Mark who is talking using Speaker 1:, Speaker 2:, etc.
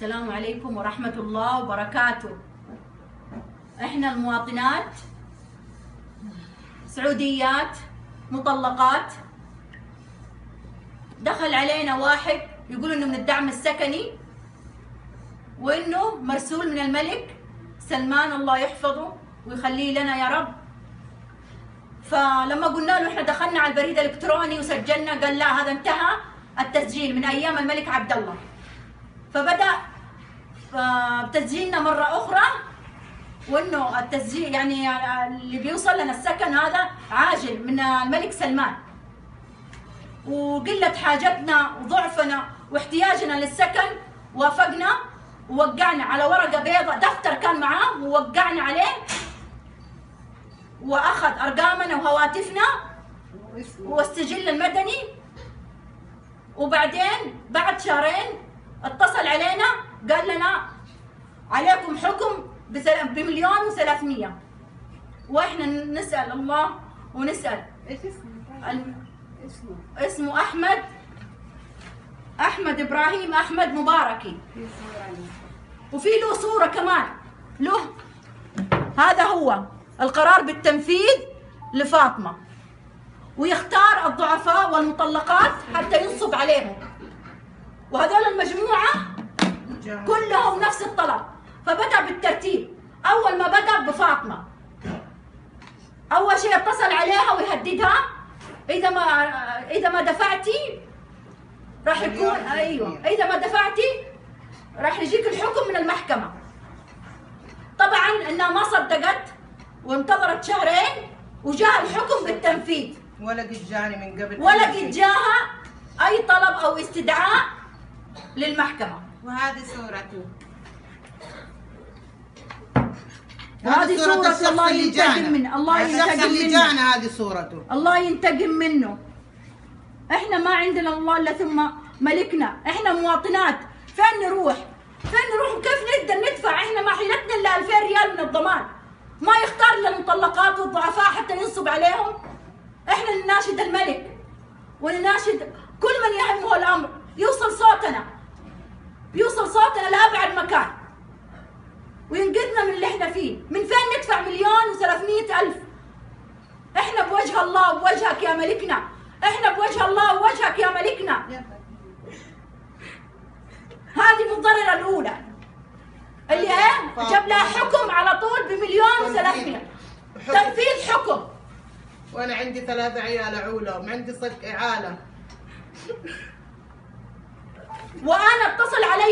Speaker 1: السلام عليكم ورحمة الله وبركاته. احنا المواطنات سعوديات مطلقات، دخل علينا واحد يقول انه من الدعم السكني وانه مرسول من الملك سلمان الله يحفظه ويخليه لنا يا رب. فلما قلنا له احنا دخلنا على البريد الالكتروني وسجلنا، قال لا هذا انتهى التسجيل من ايام الملك عبد الله. فبدأ بتسجيلنا مرة أخرى، وإنه التسجيل يعني اللي بيوصل لنا السكن هذا عاجل من الملك سلمان، وقلة حاجتنا وضعفنا واحتياجنا للسكن وافقنا ووقعنا على ورقة بيضاء، دفتر كان معاه ووقعنا عليه وأخذ أرقامنا وهواتفنا والسجل المدني. وبعدين بعد شهرين اتصل علينا قال لنا عليكم حكم ب1,300,000. واحنا نسأل الله ونسأل
Speaker 2: ايش
Speaker 1: اسمه احمد ابراهيم احمد مباركي، وفي له صورة كمان له. هذا هو القرار بالتنفيذ لفاطمة، ويختار الضعفاء والمطلقات حتى ينصب عليهم، وهذول المجموعة كلهم نفس الطلب. فبدأ بالترتيب. أول ما بدأ بفاطمة، أول شيء اتصل عليها ويهددها إذا ما دفعتي راح يكون إذا ما دفعتي راح يجيك الحكم من المحكمة. طبعا إنها ما صدقت وانتظرت شهرين وجاء الحكم بالتنفيذ،
Speaker 2: ولا قد جاني من قبل
Speaker 1: ولا قد جاها أي طلب أو استدعاء للمحكمة.
Speaker 2: وهذه صورته،
Speaker 1: هذه صورة الله ينتقم منه، الله ينتقم منه،
Speaker 2: هذه صورته،
Speaker 1: الله ينتقم منه. احنا ما عندنا الله الا ثم ملكنا، احنا مواطنات، فين نروح وكيف نقدر ندفع؟ احنا ما حيلتنا الا 2000 ريال من الضمان، ما يختار للمطلقات والضعفاء حتى ينصب عليهم. احنا نناشد الملك ونناشد كل من يهمه الامر يوصل صوتنا لابعد مكان وينقذنا من اللي احنا فيه. من فين ندفع 1,300,000؟ احنا بوجه الله وبوجهك يا ملكنا، احنا بوجه الله ووجهك يا ملكنا. هذه المتضررة الأولى اللي جاب لها حكم على طول ب1,300,000 تنفيذ حكم.
Speaker 2: وانا عندي 3 عيال اعولهم، عندي صك اعاله.
Speaker 1: وانا اتصل علي